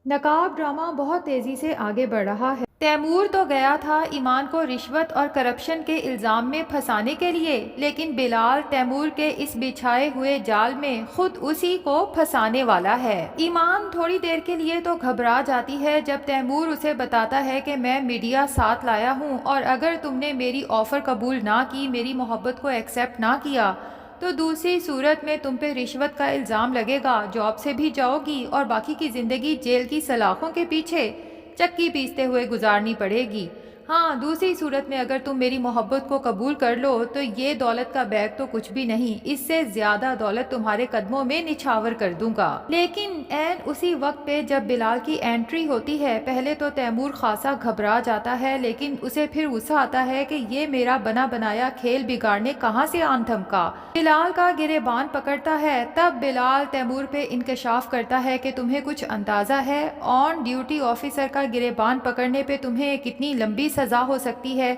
نقاب ڈرامہ بہت تیزی سے آگے بڑھ رہا ہے۔ تیمور تو گیا تھا ایمان کو رشوت اور کرپشن کے الزام میں پھنسانے کے لیے، لیکن بلال تیمور کے اس بچھائے ہوئے جال میں خود اسی کو پھنسانے والا ہے۔ ایمان تھوڑی دیر کے لیے تو گھبرا جاتی ہے جب تیمور اسے بتاتا ہے کہ میں میڈیا ساتھ لایا ہوں اور اگر تم نے میری آفر قبول نہ کی، میری محبت کو ایکسیپٹ نہ کیا تو دوسری صورت میں تم پہ رشوت کا الزام لگے گا، جاب سے بھی جاؤ گی اور باقی کی زندگی جیل کی سلاخوں کے پیچھے چکی پیستے ہوئے گزارنی پڑے گی۔ ہاں، دوسری صورت میں اگر تم میری محبت کو قبول کر لو تو یہ دولت کا بیگ تو کچھ بھی نہیں، اس سے زیادہ دولت تمہارے قدموں میں نچھاور کر دوں گا۔ لیکن عین اسی وقت پہ جب بلال کی انٹری ہوتی ہے، پہلے تو تیمور خاصا گھبرا جاتا ہے، لیکن اسے پھر غصہ آتا ہے کہ یہ میرا بنا بنایا کھیل بگاڑنے کہاں سے آن تھمکا۔ بلال کا گریبان پکڑتا ہے، تب بلال تیمور پہ انکشاف کرتا ہے کہ تمہیں کچھ اندازہ ہے آن ڈیوٹی آفیسر کا گریبان پکڑنے پہ تمہیں کتنی لمبی سزا ہو سکتی ہے۔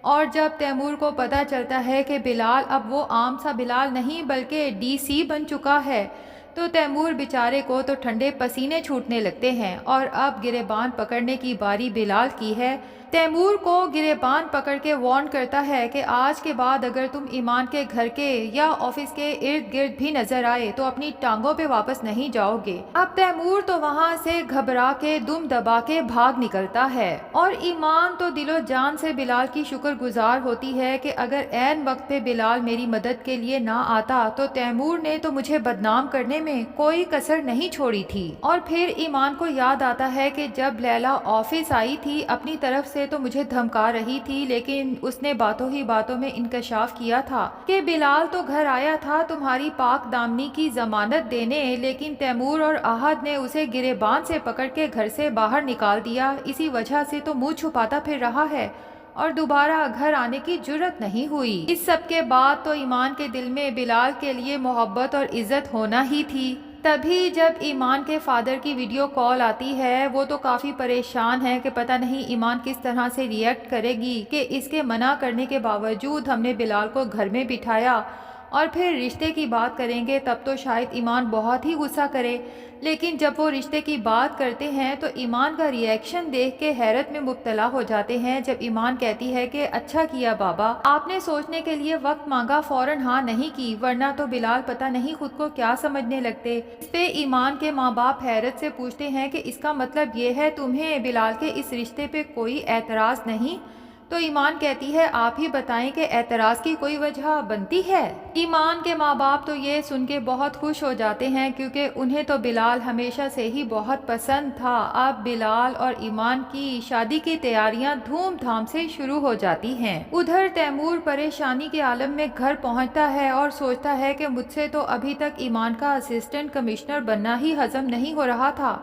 اور جب تیمور کو پتہ چلتا ہے کہ بلال اب وہ عام سا بلال نہیں بلکہ DC بن چکا ہے تو تیمور بیچارے کو تو ٹھنڈے پسینے چھوٹنے لگتے ہیں اور اب گریبان پکڑنے کی باری بلال کی ہے۔ تیمور کو گریبان پکڑ کے وارن کرتا ہے کہ آج کے بعد اگر تم ایمان کے گھر کے یا آفس کے ارد گرد بھی نظر آئے تو اپنی ٹانگوں پہ واپس نہیں جاؤ گے۔ اب تیمور تو وہاں سے گھبرا کے دم دبا کے بھاگ نکلتا ہے اور ایمان تو دل و جان سے بلال کی شکر گزار ہوتی ہے کہ اگر عین وقت پہ بلال میری مدد کے لیے نہ آتا تو تیمور نے تو مجھے بدنام کرنے میں کوئی کسر نہیں چھوڑی تھی۔ اور پھر ایمان کو یاد آتا ہے کہ جب لیلا آفس آئی تھی اپنی طرف سے تو مجھے دھمکا رہی تھی، لیکن اس نے باتوں ہی باتوں میں انکشاف کیا تھا کہ بلال تو گھر آیا تھا تمہاری پاک دامنی کی ضمانت دینے، لیکن تیمور اور احد نے اسے گریبان سے پکڑ کے گھر سے باہر نکال دیا، اسی وجہ سے تو منہ چھپاتا پھر رہا ہے اور دوبارہ گھر آنے کی جرت نہیں ہوئی۔ اس سب کے بعد تو ایمان کے دل میں بلال کے لیے محبت اور عزت ہونا ہی تھی۔ تبھی جب ایمان کے فادر کی ویڈیو کال آتی ہے، وہ تو کافی پریشان ہے کہ پتہ نہیں ایمان کس طرح سے ریئیکٹ کرے گی کہ اس کے منع کرنے کے باوجود ہم نے بلال کو گھر میں بٹھایا اور پھر رشتے کی بات کریں گے تب تو شاید ایمان بہت ہی غصہ کرے۔ لیکن جب وہ رشتے کی بات کرتے ہیں تو ایمان کا ری ایکشن دیکھ کے حیرت میں مبتلا ہو جاتے ہیں جب ایمان کہتی ہے کہ اچھا کیا بابا، آپ نے سوچنے کے لیے وقت مانگا، فوراً ہاں نہیں کی، ورنہ تو بلال پتہ نہیں خود کو کیا سمجھنے لگتے۔ اس پہ ایمان کے ماں باپ حیرت سے پوچھتے ہیں کہ اس کا مطلب یہ ہے تمہیں بلال کے اس رشتے پہ کوئی اعتراض نہیں؟ تو ایمان کہتی ہے آپ ہی بتائیں کہ اعتراض کی کوئی وجہ بنتی ہے؟ ایمان کے ماں باپ تو یہ سن کے بہت خوش ہو جاتے ہیں کیونکہ انہیں تو بلال ہمیشہ سے ہی بہت پسند تھا۔ اب بلال اور ایمان کی شادی کی تیاریاں دھوم دھام سے شروع ہو جاتی ہیں۔ ادھر تیمور پریشانی کے عالم میں گھر پہنچتا ہے اور سوچتا ہے کہ مجھ سے تو ابھی تک ایمان کا اسسٹنٹ کمشنر بننا ہی ہضم نہیں ہو رہا تھا،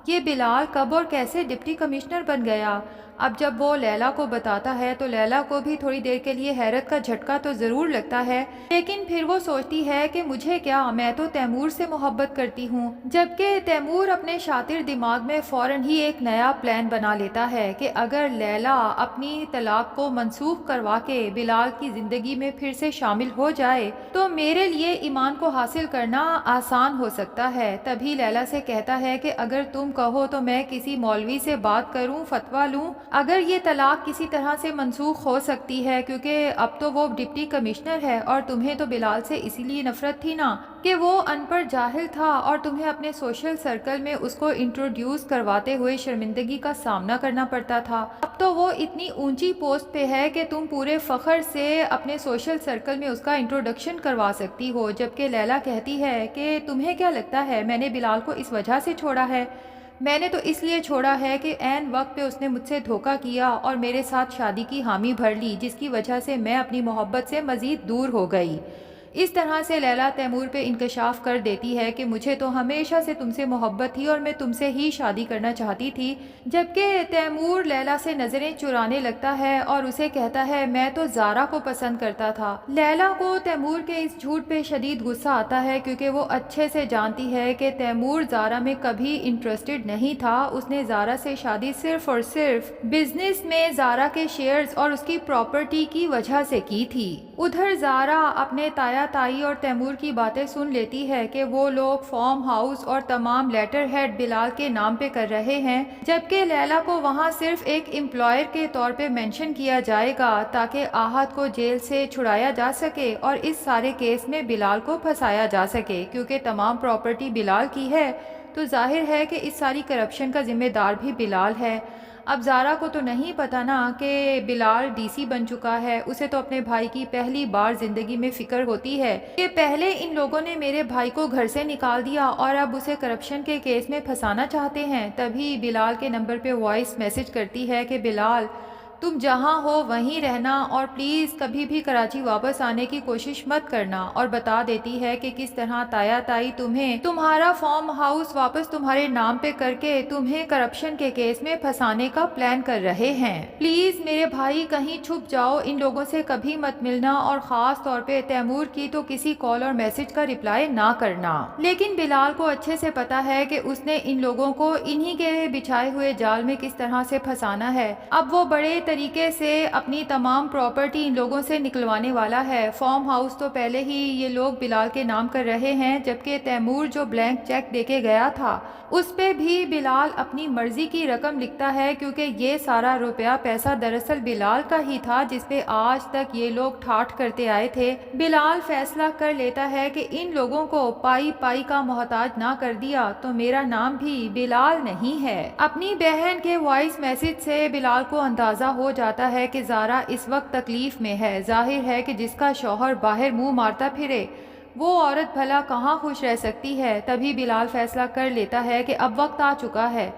یہ بلال کب اور کیسے ڈپٹی کمشنر بن گیا؟ اب جب وہ لیلا کو بتاتا ہے تو لیلا کو بھی تھوڑی دیر کے لیے حیرت کا جھٹکا تو ضرور لگتا ہے، لیکن پھر وہ سوچتی ہے کہ مجھے کیا، میں تو تیمور سے محبت کرتی ہوں۔ جبکہ تیمور اپنے شاطر دماغ میں فوراً ہی ایک نیا پلان بنا لیتا ہے کہ اگر لیلا اپنی طلاق کو منسوخ کروا کے بلال کی زندگی میں پھر سے شامل ہو جائے تو میرے لیے ایمان کو حاصل کرنا آسان ہو سکتا ہے۔ تبھی لیلا سے کہتا ہے کہ اگر تم کہو تو میں کسی مولوی سے بات کروں، فتویٰ لوں، اگر یہ طلاق کسی طرح سے منسوخ ہو سکتی ہے، کیونکہ اب تو وہ ڈپٹی کمشنر ہے اور تمہیں تو بلال سے اسی لیے نفرت تھی نا کہ وہ ان پڑھ جاہل تھا اور تمہیں اپنے سوشل سرکل میں اس کو انٹروڈیوس کرواتے ہوئے شرمندگی کا سامنا کرنا پڑتا تھا۔ اب تو وہ اتنی اونچی پوسٹ پہ ہے کہ تم پورے فخر سے اپنے سوشل سرکل میں اس کا انٹروڈکشن کروا سکتی ہو۔ جبکہ لیلا کہتی ہے کہ تمہیں کیا لگتا ہے میں نے بلال کو اس وجہ سے چھوڑا ہے؟ میں نے تو اس لیے چھوڑا ہے کہ عین وقت پہ اس نے مجھ سے دھوکہ کیا اور میرے ساتھ شادی کی حامی بھر لی، جس کی وجہ سے میں اپنی محبت سے مزید دور ہو گئی۔ اس طرح سے لیلا تیمور پہ انکشاف کر دیتی ہے کہ مجھے تو ہمیشہ سے تم سے محبت تھی اور میں تم سے ہی شادی کرنا چاہتی تھی۔ جبکہ تیمور لیلا سے نظریں چرانے لگتا ہے اور اسے کہتا ہے میں تو زارا کو پسند کرتا تھا۔ لیلا کو تیمور کے اس جھوٹ پہ شدید غصہ آتا ہے کیونکہ وہ اچھے سے جانتی ہے کہ تیمور زارا میں کبھی انٹرسٹڈ نہیں تھا، اس نے زارا سے شادی صرف اور صرف بزنس میں زارا کے شیئرز اور اس کی پراپرٹی کی وجہ سے کی تھی۔ ادھر زارا اپنے تایا تائی اور تیمور کی باتیں سن لیتی ہے کہ وہ لوگ فارم ہاؤس اور تمام لیٹر ہیڈ بلال کے نام پہ کر رہے ہیں، جبکہ لیلا کو وہاں صرف ایک امپلائر کے طور پہ مینشن کیا جائے گا تاکہ آحد کو جیل سے چھڑایا جا سکے اور اس سارے کیس میں بلال کو پھنسایا جا سکے، کیونکہ تمام پراپرٹی بلال کی ہے تو ظاہر ہے کہ اس ساری کرپشن کا ذمہ دار بھی بلال ہے۔ اب زارا کو تو نہیں پتا نا کہ بلال ڈی سی بن چکا ہے، اسے تو اپنے بھائی کی پہلی بار زندگی میں فکر ہوتی ہے کہ پہلے ان لوگوں نے میرے بھائی کو گھر سے نکال دیا اور اب اسے کرپشن کے کیس میں پھنسانا چاہتے ہیں۔ تبھی بلال کے نمبر پہ وائس میسج کرتی ہے کہ بلال تم جہاں ہو وہیں رہنا اور پلیز کبھی بھی کراچی واپس آنے کی کوشش مت کرنا، اور بتا دیتی ہے کہ کس طرح تایا تائی تمہیں تمہارا فارم ہاؤس واپس تمہارے نام پہ کر کے تمہیں کرپشن کے کیس میں پھنسانے کا پلان کر رہے ہیں۔ پلیز میرے بھائی کہیں چھپ جاؤ، ان لوگوں سے کبھی مت ملنا، اور خاص طور پہ تیمور کی تو کسی کال اور میسج کا رپلائی نہ کرنا۔ لیکن بلال کو اچھے سے پتا ہے کہ اس نے ان لوگوں کو انہی کے بچھائے ہوئے جال میں کس طرح سے پھنسانا ہے۔ اب وہ بڑے طریقے سے اپنی تمام پراپرٹی ان لوگوں سے نکلوانے والا ہے۔ فارم ہاؤس تو پہلے ہی یہ لوگ بلال کے نام کر رہے ہیں، جبکہ تیمور جو بلینک چیک دے کے گیا تھا اس پہ بھی بلال اپنی مرضی کی رقم لکھتا ہے، کیونکہ یہ سارا روپیہ پیسہ دراصل بلال کا ہی تھا جس پہ آج تک یہ لوگ ٹھاٹھ کرتے آئے تھے۔ بلال فیصلہ کر لیتا ہے کہ ان لوگوں کو پائی پائی کا محتاج نہ کر دیا تو میرا نام بھی بلال نہیں ہے۔ اپنی بہن کے وائس میسج سے بلال کو اندازہ ہو جاتا ہے کہ زارا اس وقت تکلیف میں ہے۔ ظاہر ہے کہ جس کا شوہر باہر منہ مارتا پھرے وہ عورت بھلا کہاں خوش رہ سکتی ہے۔ تبھی بلال فیصلہ کر لیتا ہے کہ اب وقت آ چکا ہے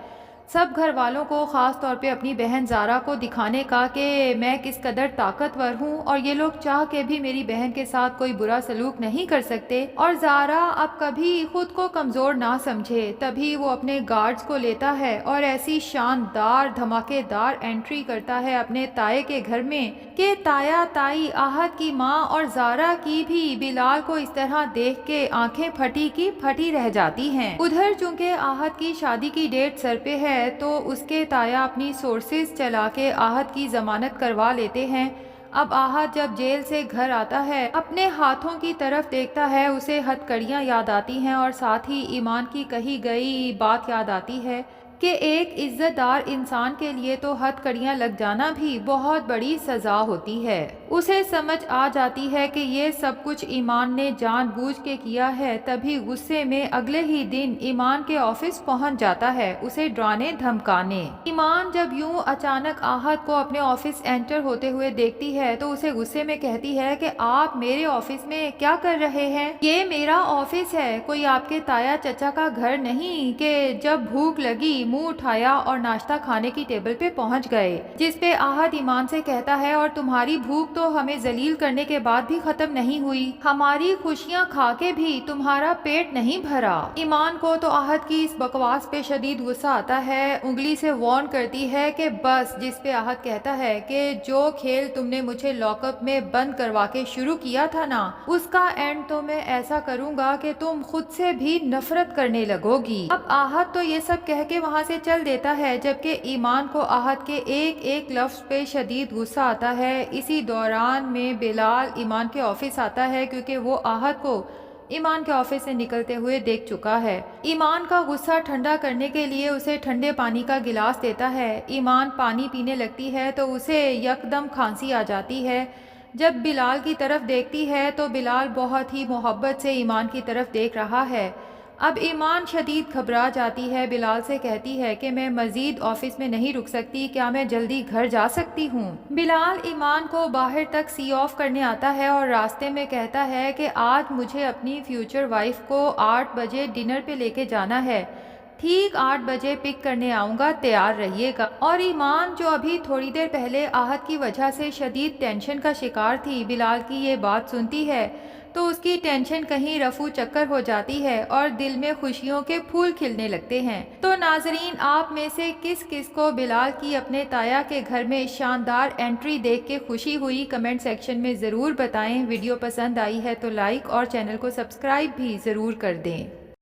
سب گھر والوں کو، خاص طور پہ اپنی بہن زارا کو دکھانے کا کہ میں کس قدر طاقتور ہوں اور یہ لوگ چاہ کے بھی میری بہن کے ساتھ کوئی برا سلوک نہیں کر سکتے، اور زارا اب کبھی خود کو کمزور نہ سمجھے۔ تبھی وہ اپنے گارڈز کو لیتا ہے اور ایسی شاندار دھماکے دار انٹری کرتا ہے اپنے تائے کے گھر میں کہ تایا تائی، آحد کی ماں اور زارا کی بھی بلال کو اس طرح دیکھ کے آنکھیں پھٹی کی پھٹی رہ جاتی ہیں۔ ادھر چونکہ آحد کی شادی کی ڈیٹ سر پہ ہے تو اس کے تایا اپنی سورسز چلا کے آحد کی ضمانت کروا لیتے ہیں۔ اب آحد جب جیل سے گھر آتا ہے اپنے ہاتھوں کی طرف دیکھتا ہے، اسے ہتھکڑیاں یاد آتی ہیں اور ساتھ ہی ایمان کی کہی گئی بات یاد آتی ہے کہ ایک عزت دار انسان کے لیے تو ہتھکڑیاں لگ جانا بھی بہت بڑی سزا ہوتی ہے۔ اسے سمجھ آ جاتی ہے کہ یہ سب کچھ ایمان نے جان بوجھ کے کیا ہے۔ تبھی غصے میں اگلے ہی دن ایمان کے آفس پہنچ جاتا ہے اسے ڈرانے دھمکانے۔ ایمان جب یوں اچانک آحد کو اپنے آفس انٹر ہوتے ہوئے دیکھتی ہے تو اسے غصے میں کہتی ہے کہ آپ میرے آفس میں کیا کر رہے ہیں؟ یہ میرا آفس ہے، کوئی آپ کے تایا چچا کا گھر نہیں کہ جب بھوک لگی منہ اٹھایا اور ناشتہ کھانے کی ٹیبل پہ پہنچ گئے۔ جس پہ آحد ایمان سے کہتا ہے اور تمہاری بھوک تو ہمیں ذلیل کرنے کے بعد بھی ختم نہیں ہوئی، ہماری خوشیاں کھا کے بھی تمہارا پیٹ نہیں بھرا۔ ایمان کو تو آحد کی اس بکواس پہ شدید غصہ آتا ہے، انگلی سے وارن کرتی ہے کہ بس، جس پہ آحد کہتا ہے کہ جو کھیل تم نے مجھے لاک اپ میں بند کروا کے شروع کیا تھا نا، اس کا اینڈ تو میں ایسا کروں گا کہ تم خود سے بھی نفرت کرنے لگو گی۔ اب آحد تو یہ سب کہہ کے وہاں سے چل دیتا ہے، جبکہ ایمان کو آحد کے ایک ایک لفظ پہ شدید غصہ آتا ہے۔ اسی دوران میں بلال ایمان کے آفس آتا ہے کیونکہ وہ آحد کو ایمان کے آفس سے نکلتے ہوئے دیکھ چکا ہے۔ ایمان کا غصہ ٹھنڈا کرنے کے لیے اسے ٹھنڈے پانی کا گلاس دیتا ہے۔ ایمان پانی پینے لگتی ہے تو اسے یکدم کھانسی آ جاتی ہے۔ جب بلال کی طرف دیکھتی ہے تو بلال بہت ہی محبت سے ایمان کی طرف دیکھ رہا ہے۔ اب ایمان شدید گھبرا جاتی ہے، بلال سے کہتی ہے کہ میں مزید آفس میں نہیں رک سکتی، کیا میں جلدی گھر جا سکتی ہوں؟ بلال ایمان کو باہر تک سی آف کرنے آتا ہے اور راستے میں کہتا ہے کہ آج مجھے اپنی فیوچر وائف کو 8 بجے ڈنر پہ لے کے جانا ہے، ٹھیک 8 بجے پک کرنے آؤں گا، تیار رہیے گا۔ اور ایمان جو ابھی تھوڑی دیر پہلے آحد کی وجہ سے شدید ٹینشن کا شکار تھی، بلال کی یہ بات سنتی ہے تو اس کی ٹینشن کہیں رفو چکر ہو جاتی ہے اور دل میں خوشیوں کے پھول کھلنے لگتے ہیں۔ تو ناظرین، آپ میں سے کس کس کو بلال کی اپنے تایا کے گھر میں شاندار انٹری دیکھ کے خوشی ہوئی، کمنٹ سیکشن میں ضرور بتائیں۔ ویڈیو پسند آئی ہے تو لائک اور چینل کو سبسکرائب بھی ضرور کر دیں۔